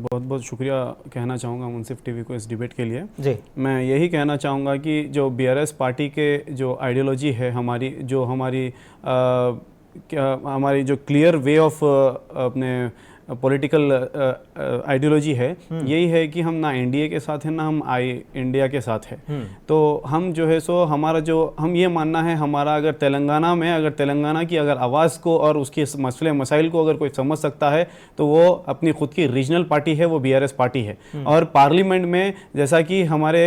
बहुत बहुत शुक्रिया कहना चाहूँगा मुंसिफ टीवी को इस डिबेट के लिए। जी, मैं यही कहना चाहूँगा कि जो बीआरएस पार्टी के जो आइडियोलॉजी है हमारी जो क्लियर वे ऑफ अपने पॉलिटिकल आइडियोलॉजी है, यही है कि हम ना एनडीए के साथ हैं ना हम इंडिया के साथ है। तो हम जो है सो हमारा जो हम ये मानना है, हमारा अगर तेलंगाना की अगर आवाज़ को और उसके मसले मसाइल को अगर कोई समझ सकता है तो वो अपनी खुद की रीजनल पार्टी है, वो बीआरएस पार्टी है। और पार्लियामेंट में जैसा कि हमारे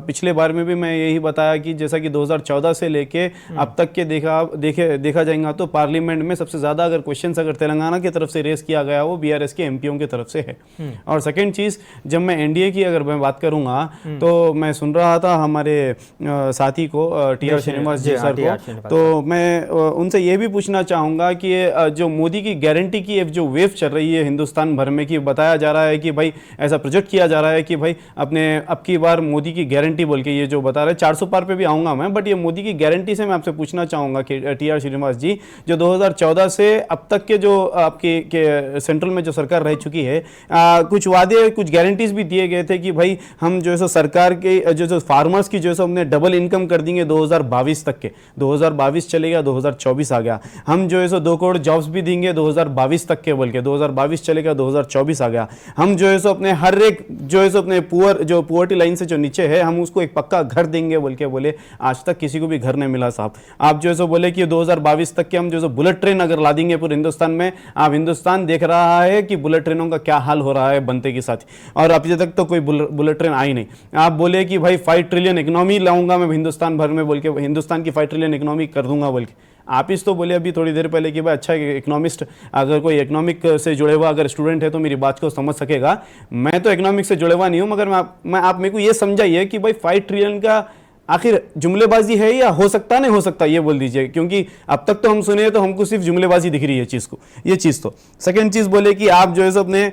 पिछले बार में भी मैं यही बताया कि जैसा कि 2014 से लेके अब तक के देखा जाएगा तो पार्लियामेंट में सबसे ज़्यादा अगर क्वेश्चंस अगर तेलंगाना की तरफ से रेस किया गया वो बीआरएस के एमपीओं की तरफ से है। और सेकंड चीज़, जब मैं एनडीए की अगर मैं बात करूंगा तो मैं सुन रहा था हमारे साथी को टीआर श्रीनिवास जी सर को, तो मैं उनसे ये भी पूछना चाहूँगा कि जो मोदी की गारंटी की जो वेव चल रही है हिंदुस्तान भर में, कि बताया जा रहा है कि भाई ऐसा प्रोजेक्ट किया जा रहा है कि भाई अपने अब की बार मोदी की गारंटी बोल के ये जो बता रहे हैं 400 पार पे भी आऊँगा मैं, बट ये मोदी की गारंटी से मैं आपसे पूछना चाहूँगा कि टीआर श्रीनिवास जी, जो 2014 से अब तक के जो आपकी सेंट्रल में जो सरकार रह चुकी है, कुछ वादे कुछ गारंटीज भी दिए गए थे कि भाई हम जो है सरकार के जो फार्मर्स की जो है हमने डबल इनकम कर देंगे 2022 तक के। 2022 चले गया, 2024 आ गया। हम जो है 2 करोड़ जॉब्स भी देंगे 2022 तक के बोल के, 2022 चलेगा, 2024 आ गया। हम जो है अपने हर एक जो है अपने पुअर्टी लाइन से जो नीचे है हम उसको एक पक्का घर देंगे बोल के बोले। आज तक किसी को भी घर नहीं मिला साहब। आप जो है बोले कि 2022 तक के हम जो बुलेट ट्रेन अगर ला देंगे पूरे हिंदुस्तान में। आप हिंदुस्तान देख रहा है कि बुलेट ट्रेनों का क्या हाल हो रहा है बनते के साथ, और अभी तक तो कोई बुलेट ट्रेन आई नहीं। आप बोले कि भाई 5 ट्रिलियन इकोनॉमी लाऊंगा मैं हिंदुस्तान भर में बोल के, हिंदुस्तान की 5 ट्रिलियन इकोनॉमी कर दूंगा बोल के। आप इस तो बोले अभी थोड़ी देर पहले कि भाई अच्छा इकोनॉमिस्ट, अगर कोई इकोनॉमिक से जुड़े हुआ अगर स्टूडेंट है तो मेरी बात को समझ सकेगा। मैं तो इकोनॉमिक से जुड़े हुआ नहीं हूं, मगर आप मेरे को ये समझाइए कि भाई 5 ट्रिलियन का आखिर जुमलेबाजी है या हो सकता नहीं हो सकता, ये बोल दीजिए, क्योंकि अब तक तो हम सुने तो हमको सिर्फ जुमलेबाजी दिख रही है चीज़ को, ये चीज़ तो। सेकंड चीज़ बोले कि आप जो है अपने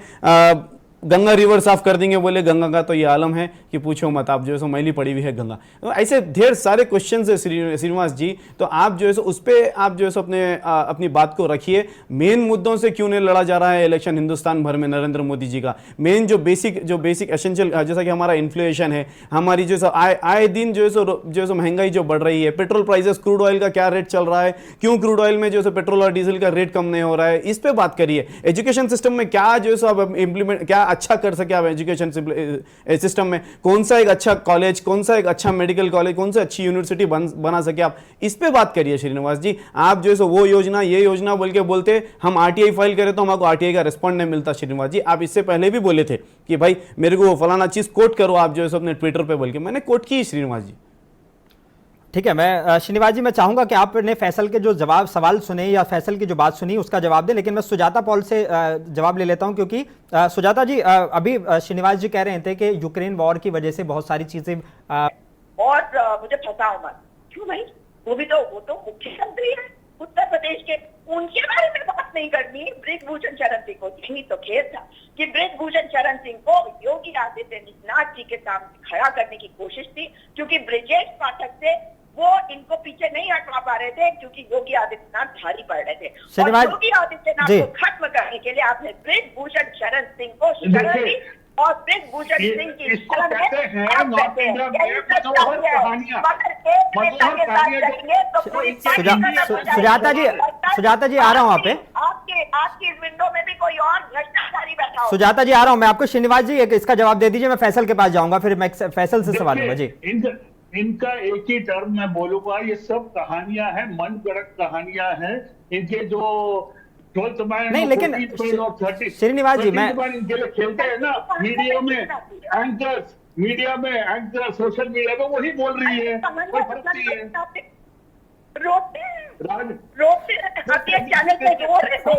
गंगा रिवर साफ कर देंगे बोले। गंगा का तो ये आलम है कि पूछो मत, आप जो है सो मैली पड़ी हुई है गंगा। तो ऐसे ढेर सारे क्वेश्चन है श्रीनिवास जी, तो आप जो है सो उस पर आप जो है सो अपनी बात को रखिए। मेन मुद्दों से क्यों नहीं लड़ा जा रहा है इलेक्शन हिंदुस्तान भर में नरेंद्र मोदी जी का? मेन जो बेसिक एसेंशियल, जैसा कि हमारा इन्फ्लेशन है, हमारी जो है आए दिन जो है सो महंगाई जो बढ़ रही है, पेट्रोल प्राइसेस, क्रूड ऑयल का क्या रेट चल रहा है, क्यों क्रूड ऑयल में जो है पेट्रोल और डीजल का रेट कम नहीं हो रहा है, इस पर बात करिए। एजुकेशन सिस्टम में क्या जो है सो अब इंप्लीमेंट, क्या अच्छा कर सके आप एजुकेशन सिस्टम में, कौन सा एक अच्छा कॉलेज, कौन सा एक अच्छा मेडिकल कॉलेज, कौन सा अच्छी यूनिवर्सिटी बना सके, आप इस पे बात करिए श्रीनिवास जी। आप जो है वो योजना ये योजना बोल के बोलते, हम आरटीआई फाइल करें तो हमको आरटीआई का रिस्पॉन्ड नहीं मिलता। श्रीनिवास जी आप इससे पहले भी बोले थे कि भाई मेरे को फलाना चीज कोट करो आप जो है अपने ट्विटर पे बोल के, मैंने कोट की श्रीनिवास जी। ठीक है, मैं श्रीनिवास जी मैं चाहूंगा कि आपने फैसल के जो सवाल सुने या फैसल की जो बात सुनी उसका जवाब दें, लेकिन मैं सुजाता पॉल से जवाब ले लेता हूं, क्योंकि सुजाता जी अभी श्रीनिवास जी कह रहे थे कि यूक्रेन वॉर की वजह से बहुत सारी चीजें और मुझे फंसाओ मत। क्यों भाई, वो तो मुख्यमंत्री है उत्तर प्रदेश के, उनके बारे में बात नहीं करनी ब्रिजभूषण शरण सिंह को। यही तो खेल था कि ब्रिजभूषण शरण सिंह को योगी आदित्यनाथ जी के सामने खड़ा करने की कोशिश थी, क्योंकि ब्रिजेश पाठक से वो इनको पीछे नहीं हटवा पा रहे थे, क्योंकि योगी आदित्यनाथ भारी पड़ रहे थे। और योगी आदित्यनाथ को खत्म करने के लिए आपने ब्रिजभूषण शरण सिंह को शरण दी, और ब्रिजभूषण सिंह की शरण में आप बैठे हैं। यही सच्चाई है। मगर एक नेता के साथ करेंगे तो पूरी सुजाता जी आ रहा हूं आप पे। आपकी विंडो में भी कोई और भ्रष्टाचारी बैठा हो। सुजाता जी आ रहा हूं मैं आपको। श्रीनिवास जी इसका जवाब दे दीजिए, मैं फैसल के पास जाऊंगा, फिर मैं फैसल से सवाल लूंगा जी। इनका एक ही टर्म मैं बोलूंगा, ये सब कहानियां हैं, मन गढ़ंत कहानियां हैं। इनके जो नहीं, लेकिन श्रीनिवास जी मैं इनके लिए खेलते हैं ना मीडिया में एंकर सोशल मीडिया में, वही बोल रही है, कोई फर्क नहीं है। रोते चैनल पे रो रहे थे।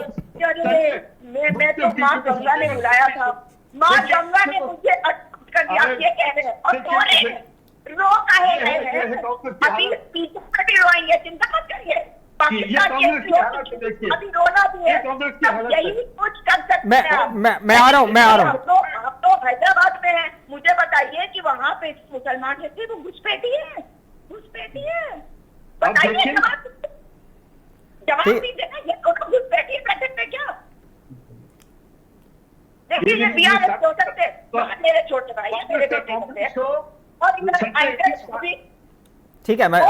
मैं तो माँ गंगा ने बुलाया था, माँ गंगा ने मुझे कर दिया, ये कह रहे हैं और रो कहे हैं। अभी पीछे भी रोएंगे, चिंता मत करिए। पाकिस्तान के अभी रोना भी है, यही कुछ कर सकते हैं। मैं आ रहा हूँ। आप तो हैदराबाद में हैं, मुझे बताइए कि वहाँ पे मुसलमान रहते वो घुसपैठी है, बताइए। जवाब दीजिए ना, ये दोनों घुसपैठी बैठे थे क्या? देखिए BRS हो सकते हैं, मेरे छोटे भाई हैं, मेरे बेटे होते हैं, और इतना आइडिया भी। ठीक है, मैं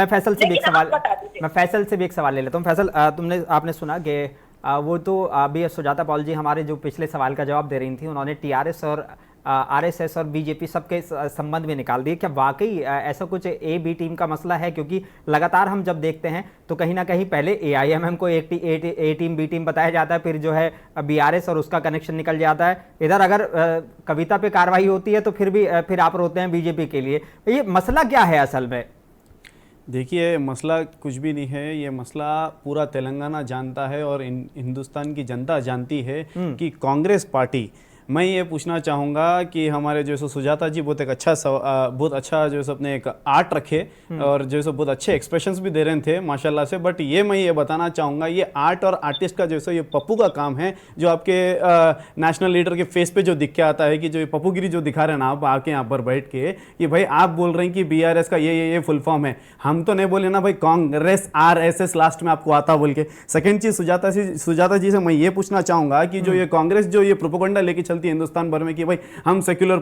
फैसल से भी एक लेकिन सवाल आप बता दीजिए। मैं फैसल से भी एक सवाल ले लेता हूँ। फैसल, आपने सुना कि वो तो अभी सुजाता पॉल जी हमारे जो पिछले सवाल का जवाब दे रही थी, उन्होंने टीआरएस और आरएसएस और बीजेपी सबके संबंध में निकाल दिए। क्या वाकई ऐसा कुछ ए बी टीम का मसला है? क्योंकि लगातार हम जब देखते हैं तो कहीं ना कहीं पहले एआईएमएम को ए टीम बी टीम बताया जाता है, फिर जो है बीआरएस और उसका कनेक्शन निकल जाता है। इधर अगर कविता पे कार्रवाई होती है तो फिर आप रोते हैं बीजेपी के लिए। ये मसला क्या है असल में? देखिए, मसला कुछ भी नहीं है। ये मसला पूरा तेलंगाना जानता है और हिंदुस्तान की जनता जानती है कि कांग्रेस पार्टी, मैं ये पूछना चाहूँगा कि हमारे जो सो सुजाता जी बहुत अच्छा जो सो अपने एक आर्ट रखे और जो सो बहुत अच्छे एक्सप्रेशंस भी दे रहे थे माशाल्लाह से। बट ये मैं ये बताना चाहूँगा, ये आर्ट और आर्टिस्ट का जो सो ये पप्पू का काम है, जो आपके नेशनल लीडर के फेस पे जो दिख के आता है कि जो ये पप्पूगिरी जो दिखा रहे हैं ना आप आके यहाँ पर बैठ के कि भाई आप बोल रहे हैं कि बीआरएस का ये फुल फॉर्म है। हम तो नहीं बोले ना भाई कांग्रेस आरएसएस लास्ट में आपको आता बोल के। सेकेंड चीज सुजाता जी से मैं ये पूछना चाहूँगा कि जो ये कांग्रेस जो ये प्रोपेगेंडा लेके चलती है हिंदुस्तान भर में कि भाई हम सेक्युलर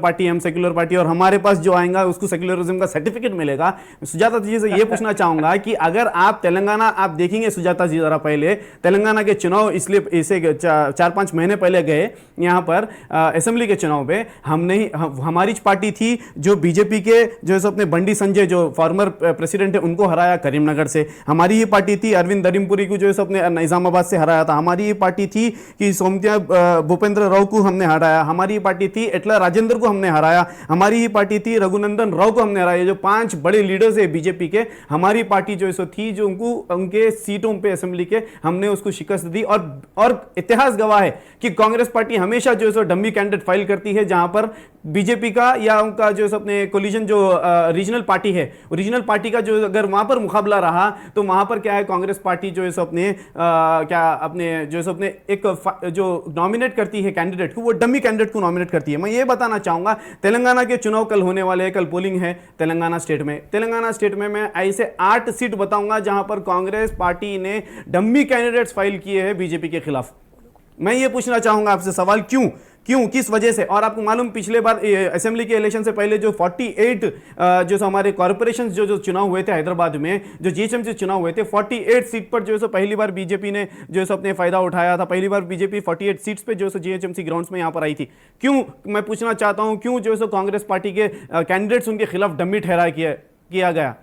पार्टी और हमारे पास जो आएगा उसको सेक्युलरिज्म का सर्टिफिकेट मिलेगा। सुजाता जी से ये पूछना चाहूंगा कि अगर आप तेलंगाना आप देखेंगे, सुजाता जी जरा पहले तेलंगाना के चुनाव इसलिए इसे 4-5 महीने पहले गए यहाँ पर असेंबली के चुनाव पे, हमारी पार्टी थी जो बीजेपी के जो है अपने बंडी संजय जो फॉर्मर प्रेसिडेंट है उनको हराया करीमनगर से। हमारी ही पार्टी थी अरविंद दरिमपुरी को जो है अपने निजामाबाद से हराया था। हमारी ही पार्टी थी कि सोमतिया भूपेंद्र राव को हमने हराया। हमारी पार्टी थी एटला राजेंद्र को हमने हराया। हमारी ही पार्टी थी रघुनंदन राव को हमने हराया। जो 5 बड़े लीडर्स है बीजेपी के, हमारी पार्टी जो है थी जो उनके सीटों पे असेंबली के हमने उसको शिकस्त दी। और इतिहास गवाह है कि कांग्रेस पार्टी हमेशा जो है डम्मी कैंडिडेट फाइल करती है जहां पर बीजेपी का या उनका जो अपने कोलिजन जो रीजनल पार्टी है, रीजनल पार्टी का जो अगर वहां पर मुकाबला रहा तो वहां पर क्या है कांग्रेस पार्टी जो है अपने एक जो नॉमिनेट करती है कैंडिडेट को, वो डम्मी कैंडिडेट को नॉमिनेट करती है। मैं ये बताना चाहूंगा तेलंगाना के चुनाव कल होने वाले हैं, कल पोलिंग है तेलंगाना स्टेट में मैं ऐसे 8 सीट बताऊंगा जहां पर कांग्रेस पार्टी ने डम्मी कैंडिडेट्स फाइल किए हैं बीजेपी के खिलाफ। मैं ये पूछना चाहूंगा आपसे सवाल, क्यों किस वजह से? और आपको मालूम पिछले बार असेंबली के इलेक्शन से पहले जो 48 जो हमारे कॉर्पोरेशन जो चुनाव हुए थे हैदराबाद में, जो जीएचएमसी चुनाव हुए थे, 48 सीट पर जो है पहली बार बीजेपी ने जो है अपने फायदा उठाया था। पहली बार बीजेपी 48 सीट्स पे जो है जीएचएमसी ग्राउंड्स में यहां पर आई थी। क्यों, मैं पूछना चाहता हूं, क्यों जो है कांग्रेस पार्टी के कैंडिडेट्स उनके खिलाफ डम्मी ठहरा किया गया?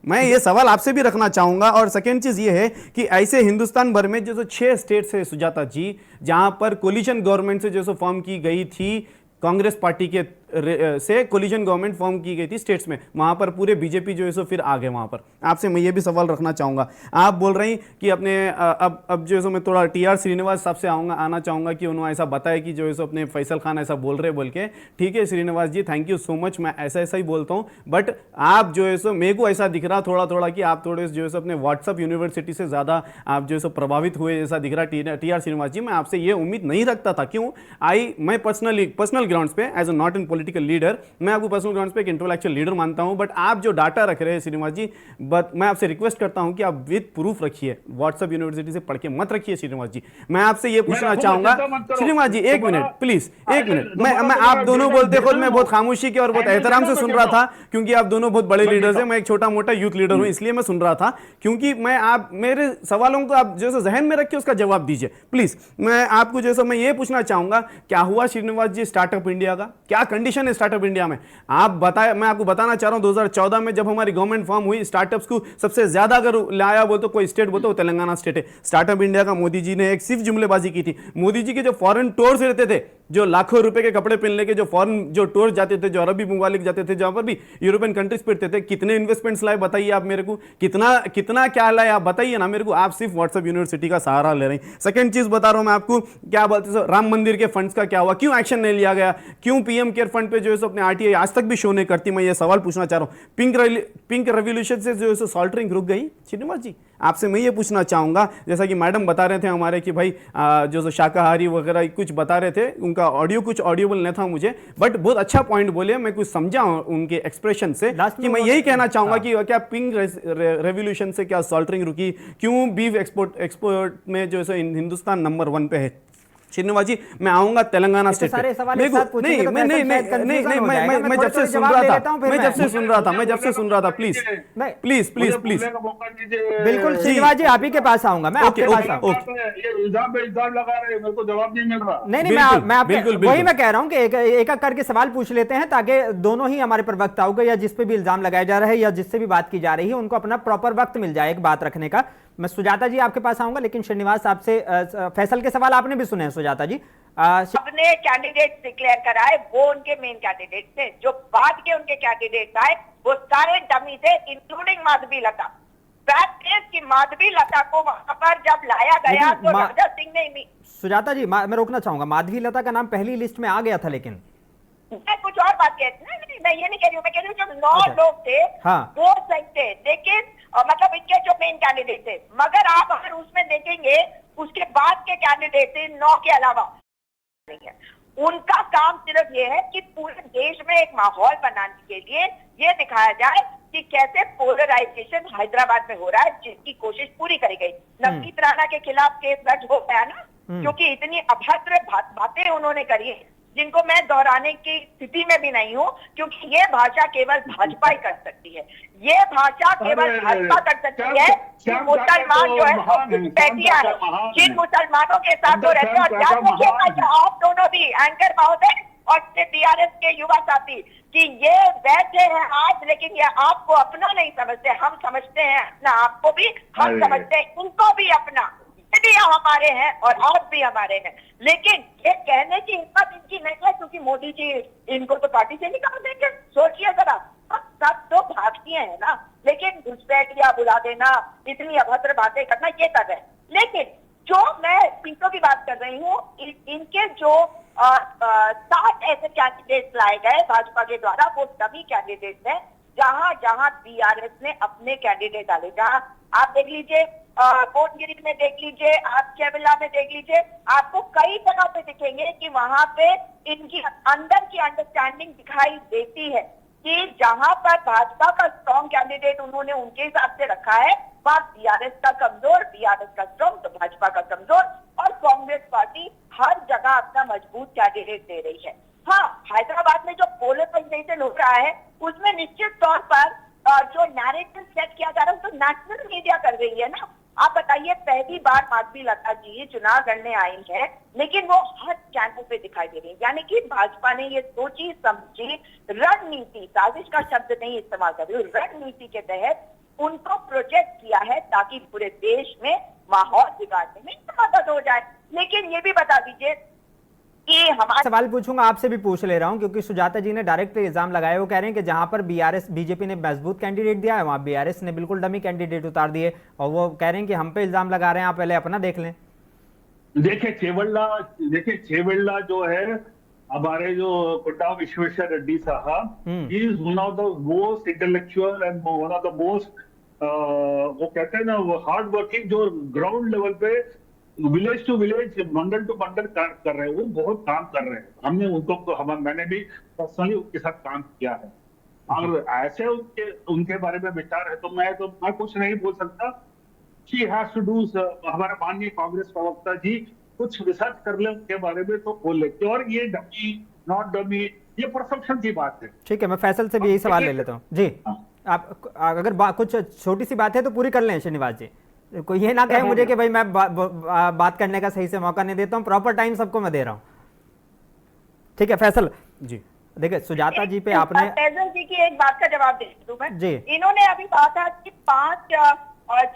मैं ये सवाल आपसे भी रखना चाहूंगा। और सेकेंड चीज ये है कि ऐसे हिंदुस्तान भर में जो 6 स्टेट्स है सुजाता जी, जहां पर कोलिशन गवर्नमेंट से जो फॉर्म की गई थी कांग्रेस पार्टी के से कोलिजन गवर्नमेंट फॉर्म की गई थी स्टेट्स में, वहां पर पूरे बीजेपी जो है सो फिर आ गए वहां पर। आपसे मैं ये भी सवाल रखना चाहूंगा, आप बोल रही कि अपने अब जो है सो मैं थोड़ा टीआर श्रीनिवास साहब से आना चाहूंगा कि उन्होंने ऐसा बताया कि जो है सो अपने फैसल खान ऐसा बोल रहे बोल के। ठीक है श्रीनिवास जी, थैंक यू सो मच, मैं ऐसा ही बोलता हूँ। बट आप जो है सो मेरे को ऐसा दिख रहा थोड़ा कि आप थोड़े जो है सो अपने व्हाट्सअप यूनिवर्सिटी से ज़्यादा आप जो है सो प्रभावित हुए ऐसा दिख रहा टीआर श्रीनिवास जी। मैं आपसे ये उम्मीद नहीं रखता था। क्यों? मैं पर्सनल ग्राउंड्स पे as a not in political leader, मैं आपको पर्सनल ग्राउंड्स पे एक इंटेलेक्चुअल लीडर मानता हूं। बट आप जो डाटा रख रहे हैं श्रीनिवास जी, बट मैं आपसे रिक्वेस्ट करता हूं कि आप विद प्रूफ रखिए, व्हाट्सएप यूनिवर्सिटी से पढ़ के मत रखिए श्रीनिवास जी। मैं आपसे ये पूछना चाहूंगा श्रीनिवास जी, एक मिनट प्लीज, एक मिनट। मैं आप दोनों बोलते खुद मैं बहुत खामोशी के और बहुत एहतराम से सुन रहा था, क्योंकि आप दोनों बहुत बड़े लीडर्स हैं, मैं एक छोटा मोटा यूथ लीडर हूं, इसलिए मैं सुन रहा था। क्योंकि मैं आप मेरे सवालों को आप जो जहन में रख के उसका जवाब दीजिए प्लीज। मैं आपको जो मैं ये पूछना चाहूंगा, क्या हुआ श्रीनिवास जी स्टार्टअप इंडिया का? क्या कंडीशन है स्टार्टअप इंडिया में? आप बताए, मैं आपको बताना चाह रहा हूं 2014 में जब हमारी गवर्नमेंट फॉर्म हुई, स्टार्टअप्स को सबसे ज्यादा अगर लाया बोल तो कोई स्टेट बोल तो तेलंगाना स्टेट है। स्टार्टअप इंडिया का मोदी जी ने एक सिर्फ जुमलेबाजी की थी। मोदी जी के जो फॉरेन टूर्स रहते थे, जो लाखों रुपए के कपड़े पहनने के जो फॉरेन जो टूर जाते थे, जो अरबी ममालिक जाते थे, जहां पर भी यूरोपियन कंट्रीज फिरते थे, कितने इन्वेस्टमेंट्स लाए बताइए आप मेरे को, कितना क्या लाए आप बताइए ना मेरे को। आप सिर्फ व्हाट्सएप यूनिवर्सिटी का सहारा ले रहे हैं। सेकंड चीज बता रहा हूं मैं आपको, क्या बोलते राम मंदिर के फंड्स का क्या हुआ? क्यों एक्शन नहीं लिया गया? क्यों पीएम केयर फंड पे जो है अपने आरटीआई आज तक भी शो नहीं करती? मैं ये सवाल पूछना चाह रहा हूं। पिंक रेवोल्यूशन से जो है सॉल्टरिंग रुक गई श्रीनिवास जी? आपसे मैं ये पूछना चाहूंगा, जैसा कि मैडम बता रहे थे हमारे कि भाई जो शाकाहारी वगैरह कुछ बता रहे थे, उनका ऑडियो कुछ ऑडियोबल नहीं था मुझे, बट बहुत अच्छा पॉइंट बोले, मैं कुछ समझा उनके एक्सप्रेशन से कि मैं यही कहना चाहूंगा कि क्या पिंक रेवोल्यूशन से क्या सॉल्टरिंग रुकी? क्यों बीफ एक्सपोर्ट में जो है हिंदुस्तान नंबर 1 पे है? श्रीनिवास जी, मैं आऊंगा तेलंगाना स्टेट सारे सवाल नहीं एक साथ पूछेंगे तो नहीं नहीं दरअसल शायद नहीं confusion हो जाएगा। मैं मैं जब से थोड़े-थोड़े सुन जवाब रहा ले था, लेता हूं, फिर मैं जब से सुन रहा था, मैं जब से सुन रहा था, प्लीज प्लीज प्लीज प्लीज। बोलने का मौका दीजिए। बिल्कुल श्रीनिवास जी, आप ही के पास आऊंगा मैं, आपके पास आऊंगा। ये इल्जाम पे इल्जाम लगा रहे हैं, मेरे को जवाब नहीं मिल रहा। नहीं बिल्कुल, मैं आपके बिल्कुल, वही मैं कह रहा हूं कि एक एक करके सवाल पूछ लेते हैं ताकि दोनों ही हमारे प्रवक्ता होगा या जिस पे भी इल्जाम लगाया जा रहा है या जिससे भी बात की जा रही है उनको अपना प्रॉपर वक्त मिल जाए एक बात रखने का। मैं सुजाता जी आपके पास आऊंगा, लेकिन श्रीनिवास आपसे फैसल के सवाल आपने भी सुने हैं सुजाता जी। अपने कैंडिडेट डिक्लेयर कराए, वो उनके मेन कैंडिडेट थे। जो बाद के उनके कैंडिडेट आए वो सारे डमी थे, including Madhavi Lata. Fact is कि माधवी लता को वहां पर जब लाया गया तो राजा सिंह ने सुजाता जी मैं रोकना चाहूंगा, माधवी लता का नाम पहली लिस्ट में आ गया था, लेकिन मैं कुछ और बात कहती हूँ। नहीं, मैं ये नहीं कह रही हूँ, मैं कह रही हूँ जो 9 लोग थे वो सही थे, लेकिन मतलब इनके जो मेन कैंडिडेट थे। मगर आप अगर उसमें देखेंगे उसके बाद के कैंडिडेट थे 9 के अलावा नहीं है। उनका काम सिर्फ ये है कि पूरे देश में एक माहौल बनाने के लिए ये दिखाया जाए कि कैसे पोलराइजेशन हैदराबाद में हो रहा है, जिसकी कोशिश पूरी करी गई। नवनीत राणा के खिलाफ केस दर्ज हो गया ना, क्योंकि इतनी अभद्र बातें उन्होंने करी है जिनको मैं दोहराने की स्थिति में भी नहीं हूँ, क्योंकि ये भाषा केवल भाजपा ही कर सकती है। ये भाषा केवल भाजपा कर सकती है कि मुसलमान जो है वो बैठिया है, जिन मुसलमानों के साथ वो रहते हैं। और ध्यान रखिएगा आप दोनों भी एंकर महोदय और बीआरएस के युवा साथी कि ये वैसे हैं आज, लेकिन ये आपको अपना नहीं समझते। हम समझते हैं अपना, आपको भी हम समझते हैं, इनको भी अपना। भी हमारे हैं और आप भी हमारे हैं, लेकिन ये कहने की हिम्मत इनकी नहीं है क्योंकि मोदी जी इनको तो पार्टी से निकाल देंगे। सोचिए जरा, हम सब तो भारतीय हैं ना, लेकिन घुसपैठिया बुला देना, इतनी अभद्र बातें करना, ये कर रहे हैं। लेकिन जो मैं सीटों की बात कर रही हूँ, इनके जो 7 ऐसे कैंडिडेट लाए गए भाजपा के द्वारा, वो सभी कैंडिडेट हैं जहां जहां बीआरएस ने अपने कैंडिडेट डाले। जहां आप देख लीजिए कोटगिरी में देख लीजिए, आप चेवल्ला में देख लीजिए, आपको कई जगह पे दिखेंगे कि वहां पे इनकी अंदर की अंडरस्टैंडिंग दिखाई देती है कि जहां पर भाजपा का स्ट्रॉन्ग कैंडिडेट उन्होंने उनके हिसाब से रखा है, वहां बीआरएस का कमजोर, बीआरएस का स्ट्रॉन्ग तो भाजपा का कमजोर, और कांग्रेस पार्टी हर जगह अपना मजबूत कैंडिडेट दे रही है। हाँ, हैदराबाद में जो पोलराइजेशन हो रहा है उसमें निश्चित तौर पर जो नैरेटिव सेट किया जा रहा है तो नेशनल मीडिया कर रही है ना। आप बताइए, पहली बार माधवी लता जी चुनाव लड़ने आई है, लेकिन वो हर चैनल पे दिखाई दे रही है। यानी कि भाजपा ने ये सोची समझी रणनीति, साजिश का शब्द नहीं इस्तेमाल कर रही हूँ, रणनीति के तहत उनको प्रोजेक्ट किया है ताकि पूरे देश में माहौल बिगाड़ने में मदद हो जाए। लेकिन ये भी बता दीजिए कि हमारे सवाल पूछूंगा, आपसे भी पूछ ले रहा हूं क्योंकि सुजाता जी ने डायरेक्ट इल्जाम लगाया। वो कह रहे हैं कि जहां पर बीजेपी ने मजबूत कैंडिडेट दिया है वहां बीआरएस ने बिल्कुल डमी कैंडिडेट उतार दिए, और वो कह रहे हैं कि हम पे इल्जाम लगा रहे हैं, आप पहले अपना देख लें। देखिए चेवल्ला जो है हमारे जो कोटा विश्वेश्वर रेड्डी साहब, he is one of the most intellectual and one of the most वो कहते हैं ना, वो हार्ड वर्किंग, जो ग्राउंड लेवल पे village to village, mandal to mandal कर रहे हैं, वो बहुत काम कर रहे हैं। हमने उनको मैंने भी पर्सनली उनके साथ काम किया है। अगर ऐसे उनके बारे में विचार है तो मैं कुछ नहीं बोल सकता। शी हैज टू डू, हमारे माननीय कांग्रेस प्रवक्ता जी कुछ रिसर्च कर ले उनके बारे में तो बोल लेते। और ये डमी नॉट डमी, ये परसेप्शन की बात है। ठीक है, मैं फैसल से भी यही सवाल ले लेता हूँ जी। आप अगर कुछ छोटी सी बात है तो पूरी कर लें श्रीनिवास जी, कोई ये ना कहे मुझे कि भाई मैं बात करने का सही से मौका नहीं देता हूं, प्रॉपर टाइम सबको मैं दे रहा हूं। ठीक है फैसल जी, देखिए सुजाता जी पे आपने फैसल जी की एक बात का जवाब दे दूं मैं जी। इन्होंने अभी कहा था कि 5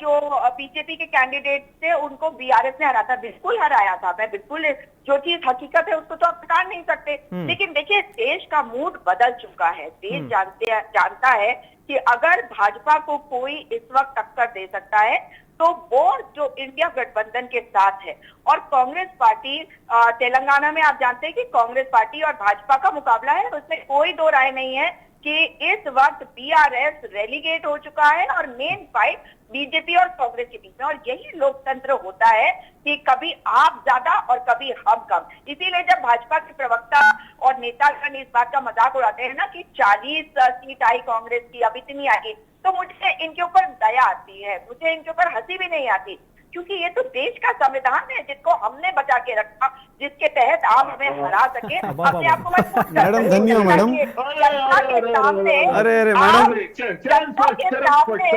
जो बीजेपी के कैंडिडेट थे उनको बीआरएस ने हराया था। बिल्कुल हराया था, मैं बिल्कुल, जो चीज हकीकत है उसको तो आप बता नहीं सकते। लेकिन देखिए, देश का मूड बदल चुका है। देश जानता है कि अगर भाजपा को कोई इस वक्त टक्कर दे सकता है तो वो जो इंडिया गठबंधन के साथ है। और कांग्रेस पार्टी तेलंगाना में आप जानते हैं कि कांग्रेस पार्टी और भाजपा का मुकाबला है, उसमें कोई दो राय नहीं है कि इस वक्त बीआरएस रेलीगेट हो चुका है और मेन फाइट बीजेपी और कांग्रेस के बीच में। और यही लोकतंत्र होता है कि कभी आप ज्यादा और कभी हम कम। इसीलिए जब भाजपा के प्रवक्ता और नेतागण इस बात का मजाक उड़ाते हैं ना कि 40 सीट आई कांग्रेस की, अब इतनी आई, तो मुझे इनके ऊपर दया आती है, मुझे इनके ऊपर हंसी भी नहीं आती। क्योंकि ये तो देश का संविधान है जिसको हमने बचा के रखा, जिसके तहत आप हमें हरा सके, अपने आप को मजबूत कर मैडम, सके। धन्यवाद मैडम। जनता के सामने अरे आप- मैडम, जनता के सामने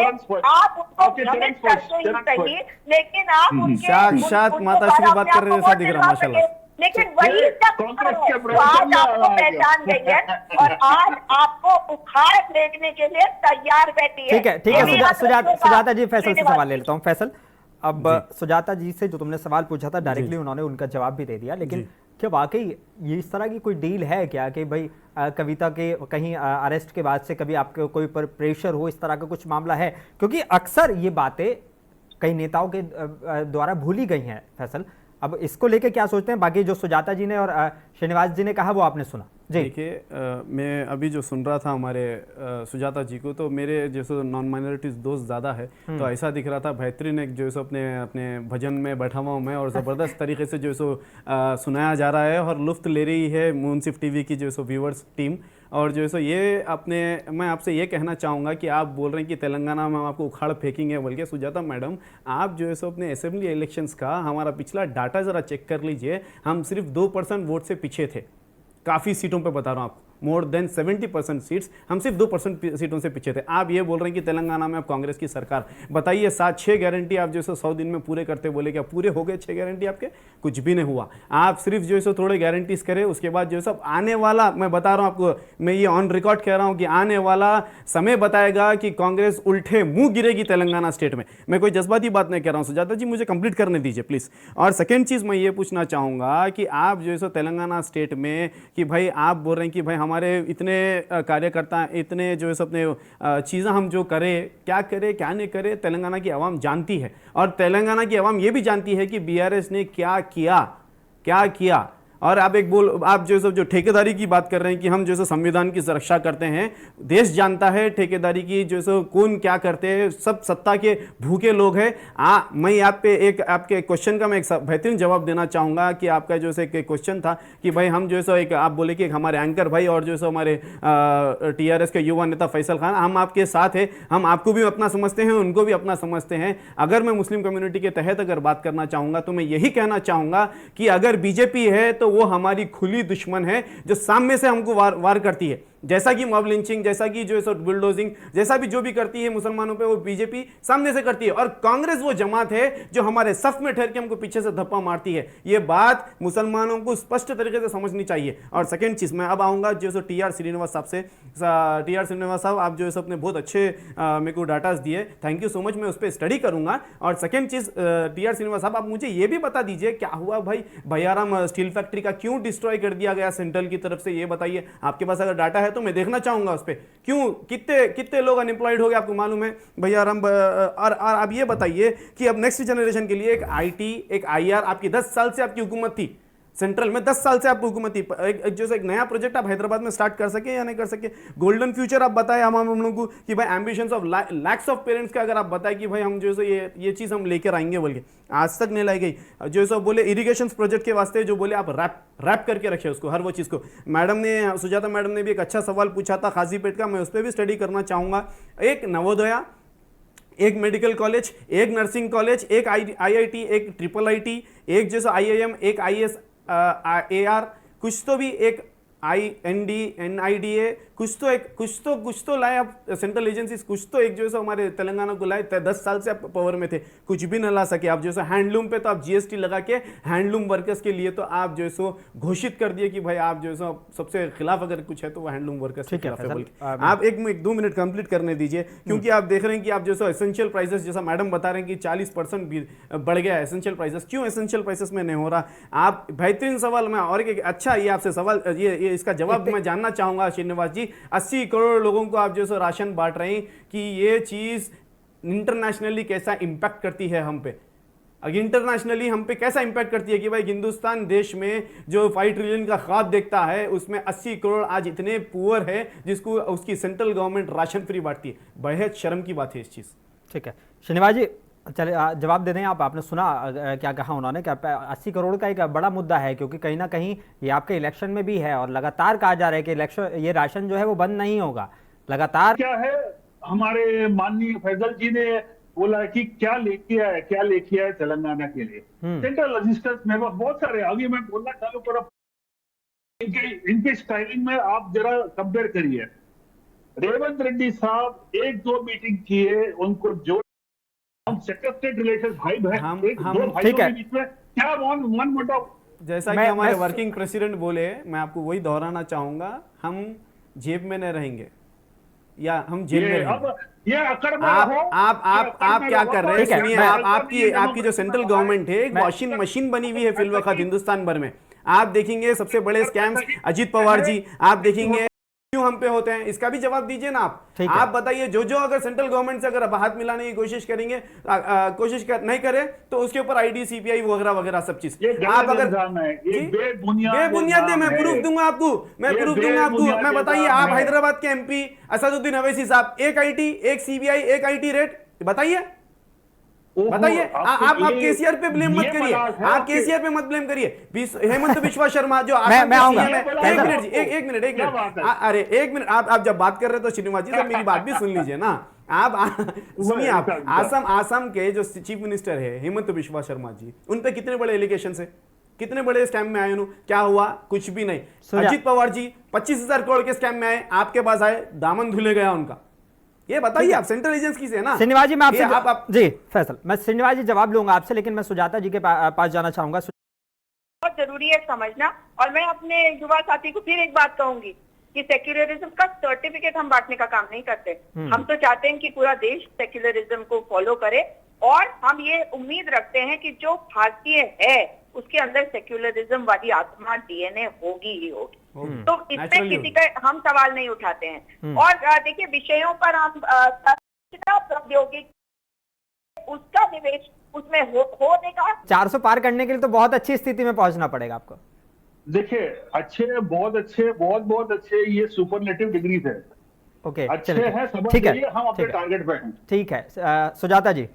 आप उनको भ्रमित करते ही सही, लेकिन आप उनके साक्षात उनको माता श्री बार बात अपने कर रहे हैं, आप को ऐसा दिख रहा है, वोट दिलवा माशाल्लाह। सके। लेकिन वही कांग्रेस के जो प्रवक्ता आज ने आपको आवाज पहचान गई है और आज आपको उखाड़ फेंकने के लिए तैयार बैठी है। ठीक है, ठीक ये है। भी याद रखिएगा। सुजाता जी, फैसल से श्रीनिवास सवाल ले जी। लेता हूँ। फैसल, अब सुजाता जी से जो तुमने सवाल पूछा था डायरेक्टली उन्होंने उनका जवाब भी दे दिया, लेकिन क्या वाकई ये इस तरह की कोई डील है क्या कि भाई कविता के कहीं अरेस्ट के बाद से कभी आपके कोई पर प्रेशर हो, इस तरह का कुछ मामला है? क्योंकि अक्सर ये बातें कई नेताओं के द्वारा भूली गई हैं। फैसल, अब इसको लेके क्या सोचते हैं? बाकी जो सुजाता जी ने और श्रीनिवास जी ने कहा वो आपने सुना जी। देखिए, मैं अभी जो सुन रहा था हमारे सुजाता जी को, तो मेरे जैसे नॉन माइनॉरिटीज दोस्त ज़्यादा है, तो ऐसा दिख रहा था बेहतरीन एक जो है सो अपने अपने भजन में बैठा हुआ हूँ मैं, और ज़बरदस्त तरीके से जो है सो सुनाया जा रहा है और लुफ्त ले रही है मुंसिफ टीवी की जो है सो व्यूवर्स टीम। और जो है सो ये अपने, मैं आपसे ये कहना चाहूँगा कि आप बोल रहे हैं कि तेलंगाना में हम आपको उखाड़ फेंकेंगे, बल्कि सुजाता मैडम, आप जो है सो अपने असेंबली इलेक्शंस का हमारा पिछला डाटा ज़रा चेक कर लीजिए। हम सिर्फ 2% वोट से पीछे थे, काफ़ी सीटों पे बता रहा हूँ आपको, मोर देन 70% सीट्स, हम सिर्फ 2% सीटों से पीछे थे। आप ये बोल रहे हैं कि तेलंगाना में अब कांग्रेस की सरकार, बताइए 7-6 गारंटी आप जो है 100 दिन में पूरे करते, बोले क्या पूरे हो गए 6 गारंटी आपके? कुछ भी नहीं हुआ। आप सिर्फ जो है सो थोड़े गारंटीज करें, उसके बाद जो है सब आने वाला, मैं बता रहा हूँ आपको, मैं ये ऑन रिकॉर्ड कह रहा हूँ कि आने वाला समय बताएगा कि कांग्रेस उल्टे मुंह गिरेगी तेलंगाना स्टेट में। मैं कोई जज्बाती बात नहीं कह रहा हूँ, सुजाता जी मुझे कंप्लीट करने दीजिए प्लीज। और सेकेंड चीज़ मैं ये पूछना चाहूँगा कि आप जो है सो तेलंगाना स्टेट में, कि भाई आप बोल रहे हैं कि भाई हमारे इतने कार्यकर्ता, इतने जो है सो अपने चीज़ें हम जो करें, क्या करें क्या नहीं करें, तेलंगाना की आवाम जानती है, और तेलंगाना की आवाम ये भी जानती है कि बीआरएस ने क्या किया। और आप आप जो सब जो ठेकेदारी की बात कर रहे हैं कि हम जो है संविधान की रक्षा करते हैं, देश जानता है ठेकेदारी की जो है कौन क्या करते हैं, सब सत्ता के भूखे लोग हैं। मैं आप पे एक आपके क्वेश्चन का मैं एक बेहतरीन जवाब देना चाहूँगा कि आपका जो है एक क्वेश्चन था कि भाई हम जो है एक, आप बोले कि हमारे एंकर भाई और जो है हमारे टीआरएस के युवा नेता फैसल खान, हम आपके साथ हैं, हम आपको भी अपना समझते हैं, उनको भी अपना समझते हैं। अगर मैं मुस्लिम कम्युनिटी के तहत अगर बात करना चाहूँगा तो मैं यही कहना चाहूँगा कि अगर बीजेपी है तो वो हमारी खुली दुश्मन है, जो सामने से हमको वार करती है, जैसा कि मॉब लिंचिंग, जैसा कि जो है बुलडोजिंग, जैसा भी जो भी करती है मुसलमानों पे, वो बीजेपी सामने से करती है। और कांग्रेस वो जमात है जो हमारे सफ में ठहर के हमको पीछे से धप्पा मारती है। ये बात मुसलमानों को स्पष्ट तरीके से समझनी चाहिए। और सेकंड चीज, मैं अब आऊंगा जो है टी आर श्रीनिवास साहब से। टी आर श्रीनिवास साहब, आप जो है अपने बहुत अच्छे मेरे को डाटाज दिए, थैंक यू सो मच, मैं उस पर स्टडी करूंगा। और सेकंड चीज, टी आर श्रीनिवास साहब, आप मुझे ये भी बता दीजिए क्या हुआ भाई भैयाराम स्टील फैक्ट्री का, क्यों डिस्ट्रॉय कर दिया गया सेंट्रल की तरफ से, ये बताइए। आपके पास अगर डाटा है तो मैं देखना चाहूंगा उस पे, क्यों कितने लोग अनएम्प्लॉयड हो गए, आपको मालूम है भैयाराम। और आप ये बताइए कि अब नेक्स्ट जनरेशन के लिए एक आईटी, एक आईआर, आपकी 10 साल से आपकी हुकूमत थी सेंट्रल में, 10 साल से आपकी हुकूमत थी, एक नया प्रोजेक्ट आप हैदराबाद में स्टार्ट कर सके या नहीं कर सके? गोल्डन फ्यूचर आप बताएं हम लोगों को कि भाई ambitions of lakhs of parents का अगर आप बताएं कि भाई हम जो है ये चीज़ हम लेकर आएंगे, बोल के आज तक नहीं लाई गई। जो है बोले इरिगेशन प्रोजेक्ट के वास्ते जो बोले आप रैप करके रखे उसको, हर वो चीज़ को। मैडम ने, सुजाता मैडम ने भी एक अच्छा सवाल पूछा था खाजीपेट का, मैं उस पर भी स्टडी करना चाहूँगा। एक नवोदया, एक मेडिकल कॉलेज, एक नर्सिंग कॉलेज, एक आईआईटी, एक ट्रिपल आईटी, एक जैसे आईआईएम, एक आईएएस AR, कुछ तो भी एक IND NIDA, कुछ तो लाए आप सेंट्रल एजेंसीज, कुछ तो एक जो है हमारे तेलंगाना को लाए। 10 साल से आप पावर में थे, कुछ भी न ला सके। आप जो है हैंडलूम पे तो आप GST लगा के हैंडलूम वर्कर्स के लिए तो आप जो है घोषित कर दिए कि भाई आप जो है सबसे खिलाफ अगर कुछ है तो वो हैंडलूम वर्कर्स के खिलाफ है। आप 1-2 मिनट कंप्लीट करने दीजिए, क्योंकि आप देख रहे हैं कि आप जो है एसेंशियल प्राइसेस, जैसा मैडम बता रहे हैं कि 40% बढ़ गया है एसेंशियल प्राइसेस। क्यों एसेंशियल प्राइसेस में नहीं हो रहा? आप बेहतरीन सवाल, मैं और एक अच्छा ये आपसे सवाल, ये इसका जवाब मैं जानना चाहूंगा श्रीनिवास जी। 80 करोड़ लोगों को आप जो है राशन बांट रहे हैं, कि ये चीज इंटरनेशनली कैसा इंपैक्ट करती है हम पे? इंटरनेशनली हम पे कैसा इंपैक्ट करती है कि भाई हिंदुस्तान देश में जो 5 ट्रिलियन का ख्वाब देखता है, उसमें 80 करोड़ आज इतने पुअर है जिसको उसकी सेंट्रल गवर्नमेंट राशन फ्री बांटती है। बेहद शर्म की बात है इस चीज। ठीक है श्रीनिवास जी, चले जवाब दे दें आप। आपने सुना क्या कहा उन्होंने, क्या 80 करोड़ का एक बड़ा मुद्दा है, क्योंकि कहीं ना कहीं ये आपके इलेक्शन में भी है और लगातार कहा जा रहा है कि इलेक्शन, ये राशन जो है वो बंद नहीं होगा लगातार। क्या है, हमारे माननीय फैजल जी ने बोला कि क्या लेके आए तेलंगाना के लिए सेंट्रल रजिस्टर्स में बहुत सारे, अभी मैं बोलना चालू करूँ, इनके स्टाइलिंग में आप जरा कंपेयर करिए। रेवंत रेड्डी साहब 1-2 मीटिंग किए, उनको जो हम सेक्टर स्टेट रिलेशन भाई दो भाइयों के बीच में क्या मन मुटाव, जैसा कि हमारे वर्किंग प्रेसिडेंट बोले, मैं आपको वही दोहराना चाहूंगा, हम जेब में नहीं रहेंगे या हम जेल में रहेंगे। ये आप क्या कर रहे हैं? सुनिए, आपकी जो सेंट्रल गवर्नमेंट है एक वॉशिंग मशीन बनी हुई है फिल वक्त हिंदुस्तान भर में। आप देखेंगे सबसे बड़े स्कैम्स अजीत पवार जी, आप देखेंगे क्यों हम पे होते हैं, इसका भी जवाब दीजिए ना आप बताइए। जो अगर सेंट्रल गवर्नमेंट से अगर हाथ मिलाने की कोशिश करेंगे, नहीं करे तो उसके ऊपर आईडी सीपीआई वगैरह वगैरह सब चीज आप अगर बेबुनियाद है, मैं प्रूफ दूंगा आपको, मैं बताइए। आप हैदराबाद के एमपी असदुद्दीन अवैसी साहब, एक आईटी, एक सीबीआई, एक आईटी रेट, बताइए। आप केसीआर पे ब्लेम मत करिए, आप केसीआर पे मत ब्लेम करिए। हेमंत बिश्वा शर्मा जो मैं आऊंगा, एक मिनट, अरे एक मिनट, आप जब बात कर रहे हो तो श्रीनिवास जी साहब मेरी बात भी सुन लीजिए ना। आप सुनिए, आप आसाम के जो चीफ मिनिस्टर है हेमंत बिश्वा शर्मा जी, उन पे कितने बड़े एलिगेशन है, कितने बड़े स्कैम में आए उन्होंने, क्या हुआ? कुछ भी नहीं। अजीत पवार जी 25,000 करोड़ के स्कैम में आए, आपके पास आए, दामन धुले गया उनका। ये बताइए आप सेंट्रल एजेंसी से ना। श्रीनिवास जी मैं आपसे जी फैसल, मैं श्रीनिवास जी जवाब लूंगा आपसे, लेकिन मैं सुजाता जी के पास जाना चाहूंगा। बहुत जरूरी है समझना, और मैं अपने युवा साथी को फिर एक बात कहूंगी कि सेक्युलरिज्म का सर्टिफिकेट हम बांटने का काम नहीं करते। हम तो चाहते हैं कि पूरा देश सेक्युलरिज्म को फॉलो करे, और हम ये उम्मीद रखते हैं कि जो भारतीय है उसके अंदर सेक्युलरिज्म वाली आत्मा, डीएनए होगी ही होगी। तो इसमें किसी का हम सवाल नहीं उठाते हैं। और देखिए, विषयों पर हम प्रौद्योगिकी उसका निवेश उसमें होने का 400 पार करने के लिए तो बहुत अच्छी स्थिति में पहुंचना पड़ेगा आपको। देखिए, बहुत अच्छे ये सुपरलेटिव डिग्रीज है। ओके, अच्छे हैं, ठीक है, हम अपने टारगेट पे हैं। ठीक है, सुजाता जी।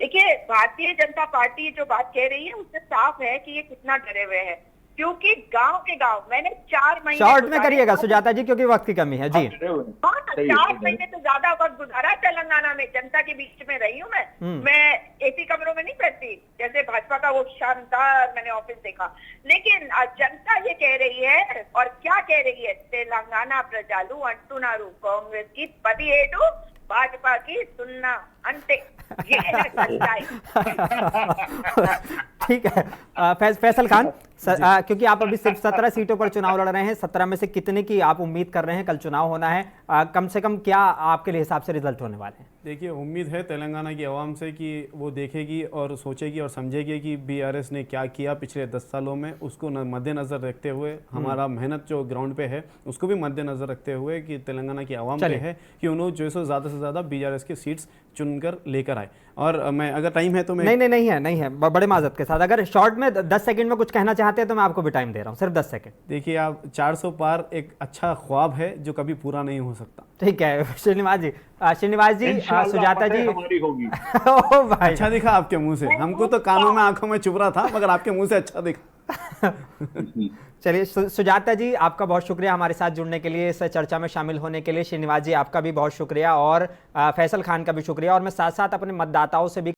देखिए, भारतीय जनता पार्टी जो बात कह रही है उससे साफ है कि ये कितना डरे हुए हैं, क्योंकि गांव के गांव मैंने 4 महीने शॉर्ट में करिएगा सुजाता जी, क्योंकि वक्त की कमी है जी। हाँ, 4 महीने तो ज्यादा वक्त गुजारा तेलंगाना में, जनता के बीच में रही हूँ मैं एसी कमरों में नहीं बैठती जैसे भाजपा का वो शानदार मैंने ऑफिस देखा। लेकिन जनता ये कह रही है, और क्या कह रही है, तेलंगाना प्रजालू अंटुनारू, कांग्रेस की 17 भाजपा की 0 अंटे, ये है सच्चाई। ठीक है, फैसल खान, क्योंकि आप अभी सिर्फ 17 सीटों पर चुनाव लड़ रहे हैं, 17 में से कितने की आप उम्मीद कर रहे हैं कल चुनाव होना है? कम से कम क्या आपके लिए हिसाब से रिजल्ट होने वाले हैं? देखिए, उम्मीद है तेलंगाना की आवाम से कि वो देखेगी और सोचेगी और समझेगी कि बीआरएस ने क्या किया पिछले 10 सालों में, उसको मद्देनजर रखते हुए, हमारा मेहनत जो ग्राउंड पे है उसको भी मद्देनजर रखते हुए कि तेलंगाना की आवाम पे है कि उन्होंने जो सो ज़्यादा से ज़्यादा बीआरएस की सीट्स चुनकर लेकर आए। और मैं अगर टाइम है तो मैं नहीं है, बड़े माजरत के साथ, अगर शॉर्ट में 10 सेकंड में कुछ कहना चाहते हैं तो मैं आपको भी टाइम दे रहा हूँ, सिर्फ 10 सेकंड। देखिए, आप 400 पार एक अच्छा ख्वाब है जो कभी पूरा नहीं हो सकता। ठीक है श्रीनिवास जी, सुजाता जी होगी। ओ भाई, अच्छा दिखा आपके मुंह से, हमको तो कानों में आंखों में चुभ रहा था, मगर आपके मुंह से अच्छा दिखा। चलिए सुजाता जी, आपका बहुत शुक्रिया हमारे साथ जुड़ने के लिए, इस चर्चा में शामिल होने के लिए। श्रीनिवास जी, आपका भी बहुत शुक्रिया, और फैसल खान का भी शुक्रिया। और मैं साथ साथ अपने मतदाताओं से भी